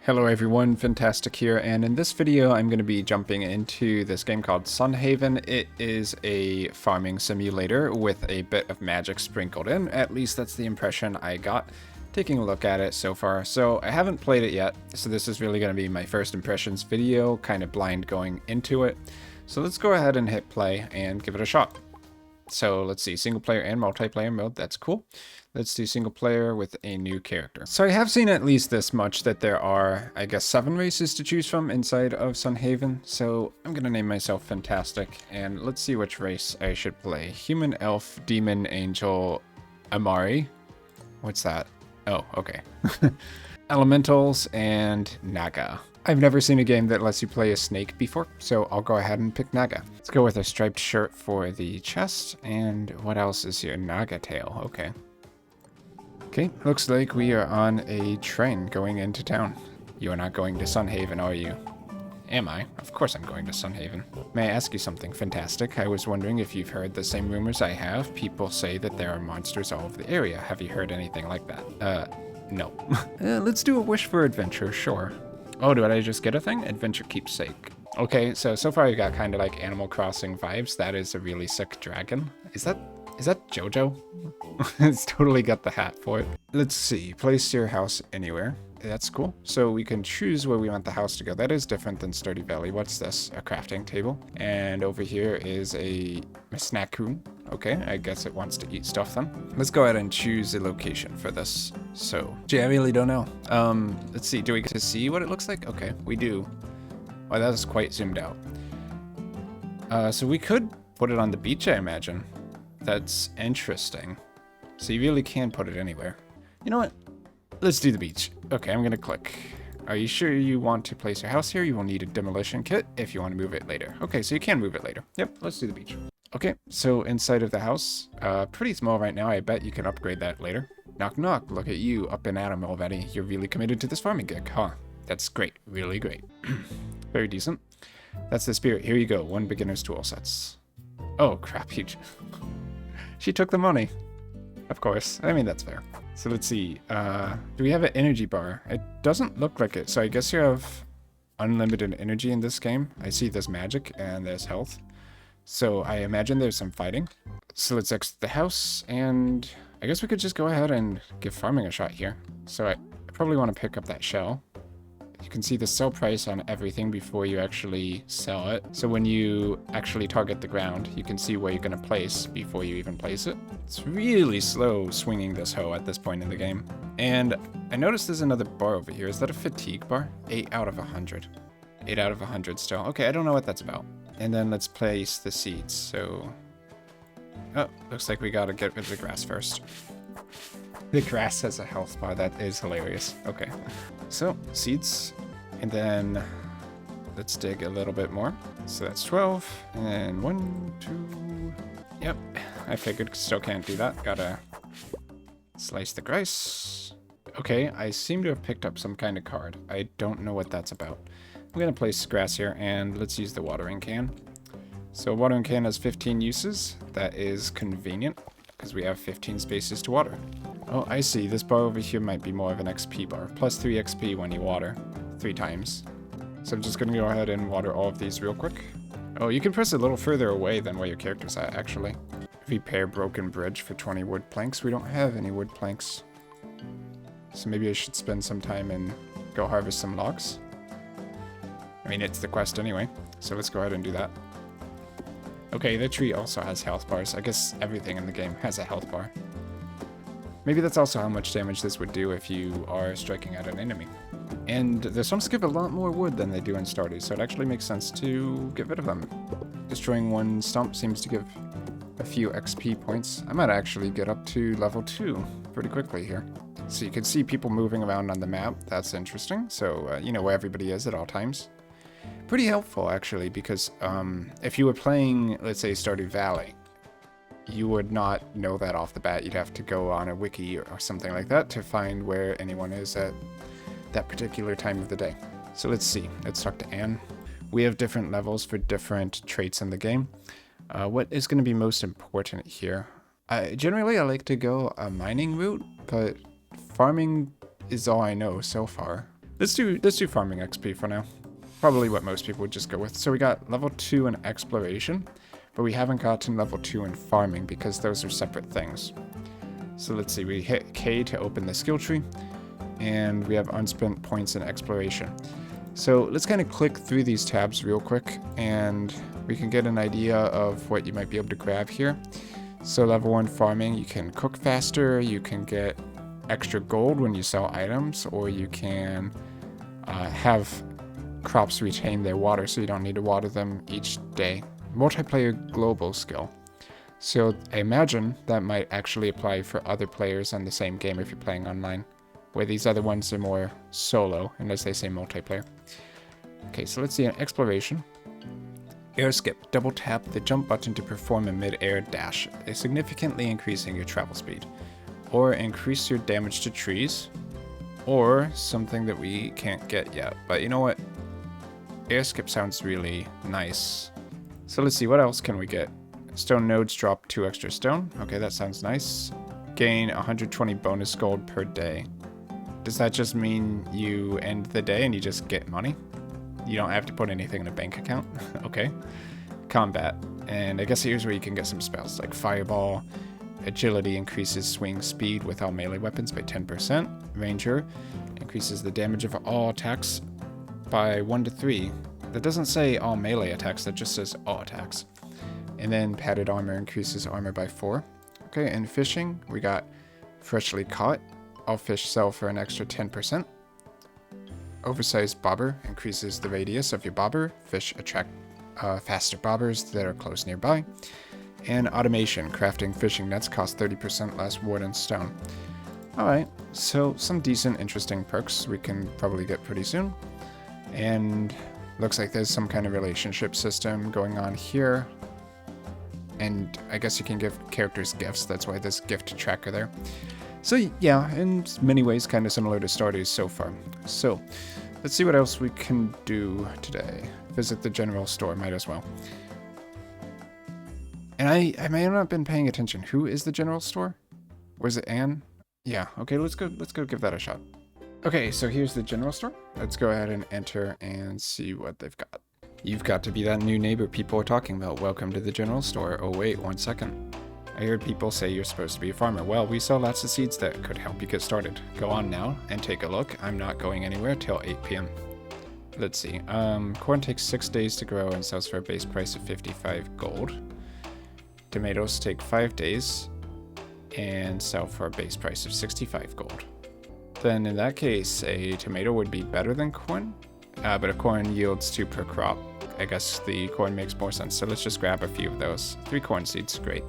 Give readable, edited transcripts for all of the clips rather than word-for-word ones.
Hello everyone, Fantastic here, and in this video I'm going to be jumping into this game called Sunhaven. It is a farming simulator with a bit of magic sprinkled in. At least that's the impression I got taking a look at it so far. So I haven't played it yet, so this is really going to be my first impressions video, kind of blind going into it. So let's go ahead and hit play and give it a shot. So let's see, single player and multiplayer mode, that's cool. Let's do single player with a new character. So I have seen at least this much, that there are, I guess, 7 races to choose from inside of Sunhaven. So I'm gonna name myself Fantastic, and let's see which race I should play. Human, elf, demon, angel, Amari. What's that? Oh, okay. Elementals, and Naga. I've never seen a game that lets you play a snake before, so I'll go ahead and pick Naga. Let's go with a striped shirt for the chest, and what else is here? Naga tail, okay. Okay, looks like we are on a train going into town. You are not going to Sunhaven, are you? Am I? Of course I'm going to Sunhaven. May I ask you something, Fantastic? I was wondering if you've heard the same rumors I have. People say that there are monsters all over the area. Have you heard anything like that? No. Let's do a wish for adventure, sure. Oh, did I just get a thing? Adventure keepsake. Okay, so far I got kind of like Animal Crossing vibes. That is a really sick dragon. Is that Jojo? It's totally got the hat for it. Let's see, place your house anywhere. That's cool. So we can choose where we want the house to go. That is different than Stardew Valley. What's this? A crafting table. And over here is a snack room. Okay, I guess it wants to eat stuff then. Let's go ahead and choose a location for this. So, gee, I really don't know. Let's see, do we get to see what it looks like? Okay, we do. Oh, that is quite zoomed out. So we could put it on the beach, I imagine. That's interesting. So you really can put it anywhere. You know what? Let's do the beach. Okay, I'm gonna click. Are you sure you want to place your house here? You will need a demolition kit if you want to move it later. Okay, so you can move it later. Yep, let's do the beach. Okay, so inside of the house, pretty small right now. I bet you can upgrade that later. Knock knock, look at you, up and at 'em already. You're really committed to this farming gig, huh? That's great, really great. Very decent. That's the spirit. Here you go, 1 beginner's tool sets. Oh crap, she took the money. Of course, I mean, that's fair. So let's see, do we have an energy bar? It doesn't look like it, so I guess you have unlimited energy in this game. I see there's magic and there's health. So I imagine there's some fighting. So let's exit the house, and I guess we could just go ahead and give farming a shot here. So I probably want to pick up that shell. You can see the sell price on everything before you actually sell it. So when you actually target the ground, you can see where you're going to place before you even place it. It's really slow swinging this hoe at this point in the game. And I noticed there's another bar over here. Is that a fatigue bar? 8 out of 100. 8 out of 100 still. Okay, I don't know what that's about. And then let's place the seeds. So, oh, looks like we gotta get rid of the grass first. The grass has a health bar. That is hilarious. Okay. So, seeds, and then let's dig a little bit more. So that's 12, and 1, 2, yep, I figured still can't do that. Gotta slice the grass. Okay, I seem to have picked up some kind of card. I don't know what that's about. I'm gonna place grass here, and let's use the watering can. So watering can has 15 uses. That is convenient, because we have 15 spaces to water. Oh, I see. This bar over here might be more of an XP bar. Plus 3 XP when you water 3 times. So I'm just going to go ahead and water all of these real quick. Oh, you can press a little further away than where your character's at, actually. Repair broken bridge for 20 wood planks. We don't have any wood planks. So maybe I should spend some time and go harvest some logs. I mean, it's the quest anyway. So let's go ahead and do that. Okay, the tree also has health bars. I guess everything in the game has a health bar. Maybe that's also how much damage this would do if you are striking at an enemy. And the stumps give a lot more wood than they do in Stardew, so it actually makes sense to get rid of them. Destroying one stump seems to give a few XP points. I might actually get up to level 2 pretty quickly here. So you can see people moving around on the map. That's interesting. So you know where everybody is at all times. Pretty helpful, actually, because if you were playing, let's say, Stardew Valley, you would not know that off the bat. You'd have to go on a wiki or something like that to find where anyone is at that particular time of the day. So let's see. Let's talk to Anne. We have different levels for different traits in the game. What is going to be most important here? Generally, I like to go a mining route, but farming is all I know so far. Let's do farming XP for now. Probably what most people would just go with. So we got level 2 in exploration, but we haven't gotten level 2 in farming because those are separate things. So let's see, we hit K to open the skill tree, and we have unspent points in exploration. So let's kind of click through these tabs real quick, and we can get an idea of what you might be able to grab here. So level 1 farming, you can cook faster, you can get extra gold when you sell items, or you can have crops retain their water so you don't need to water them each day. Multiplayer global skill. So I imagine that might actually apply for other players on the same game if you're playing online, where these other ones are more solo, unless they say multiplayer. Okay, so let's see an exploration. Air skip. Double tap the jump button to perform a mid-air dash, significantly increasing your travel speed. Or increase your damage to trees. Or something that we can't get yet. But you know what? Air skip sounds really nice. So let's see, what else can we get? Stone nodes drop 2 extra stone. Okay, that sounds nice. Gain 120 bonus gold per day. Does that just mean you end the day and you just get money? You don't have to put anything in a bank account? Okay. Combat. And I guess here's where you can get some spells like Fireball. Agility increases swing speed with all melee weapons by 10%. Ranger increases the damage of all attacks by 1 to 3. That doesn't say all melee attacks, that just says all attacks. And then padded armor increases armor by 4. Okay, and fishing, we got freshly caught. All fish sell for an extra 10%. Oversized bobber increases the radius of your bobber. Fish attract faster bobbers that are close nearby. And automation, crafting fishing nets cost 30% less wood and stone. Alright, so some decent, interesting perks we can probably get pretty soon. And looks like there's some kind of relationship system going on here. And I guess you can give characters gifts, that's why there's gift tracker there. So yeah, in many ways kind of similar to Stardew so far. So, let's see what else we can do today. Visit the general store, might as well. And I may have not been paying attention. Who is the general store? Was it Anne? Yeah, okay, let's go give that a shot. Okay, so here's the general store. Let's go ahead and enter and see what they've got. You've got to be that new neighbor people are talking about. Welcome to the general store. Oh wait, 1 second. I heard people say you're supposed to be a farmer. Well, we sell lots of seeds that could help you get started. Go on now and take a look. I'm not going anywhere till 8 p.m. Let's see. Corn takes 6 days to grow and sells for a base price of 55 gold. Tomatoes take 5 days and sell for a base price of 65 gold. Then in that case, a tomato would be better than corn, but a corn yields 2 per crop. I guess the corn makes more sense, so let's just grab a few of those. 3 corn seeds, great.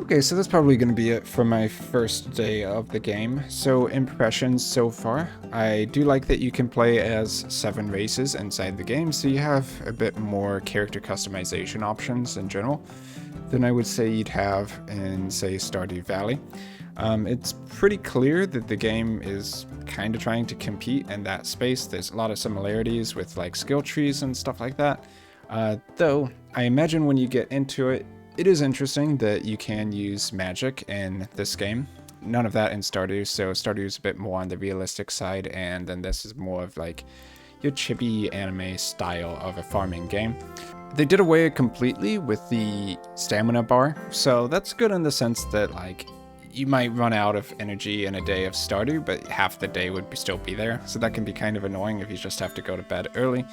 Okay, so that's probably going to be it for my first day of the game. So impressions so far, I do like that you can play as 7 races inside the game, so you have a bit more character customization options in general than I would say you'd have in, say, Stardew Valley. It's pretty clear that the game is kind of trying to compete in that space. There's a lot of similarities with like skill trees and stuff like that. Though, I imagine when you get into it, it is interesting that you can use magic in this game. None of that in Stardew, so Stardew is a bit more on the realistic side, and then this is more of like your chibi anime style of a farming game. They did away completely with the stamina bar, so that's good in the sense that like you might run out of energy in a day of Stardew, but half the day would still be there, so that can be kind of annoying if you just have to go to bed early.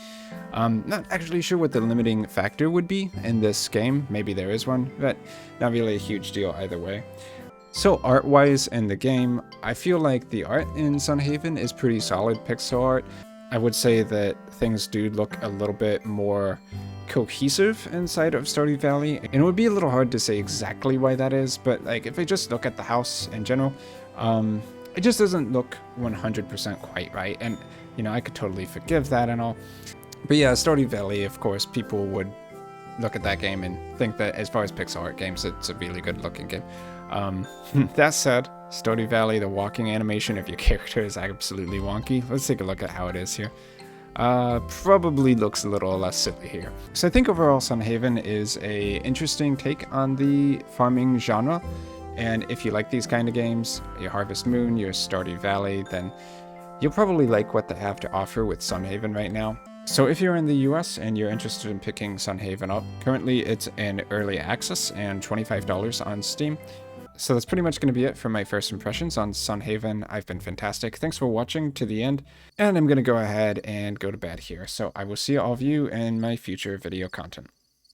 Not actually sure what the limiting factor would be in this game. Maybe there is one, but not really a huge deal either way. So art-wise in the game, I feel like the art in Sunhaven is pretty solid pixel art. I would say that things do look a little bit more cohesive inside of Stardew Valley, and it would be a little hard to say exactly why that is, but like if I just look at the house in general, it just doesn't look 100% quite right, and you know, I could totally forgive that and all. But yeah, Stardew Valley, of course, people would look at that game and think that as far as pixel art games, it's a really good looking game. That said, Stardew Valley, the walking animation of your character is absolutely wonky. Let's take a look at how it is here. Probably looks a little less silly here. So I think overall Sunhaven is a interesting take on the farming genre, and if you like these kind of games, your Harvest Moon, your Stardew Valley, then You'll probably like what they have to offer with Sunhaven right now. So if you're in the US and you're interested in picking Sunhaven up, currently it's in early access and $25 on Steam. So that's pretty much going to be it for my first impressions on Sunhaven. I've been fantastic. Thanks for watching to the end, and I'm going to go ahead and go to bed here. So I will see all of you in my future video content.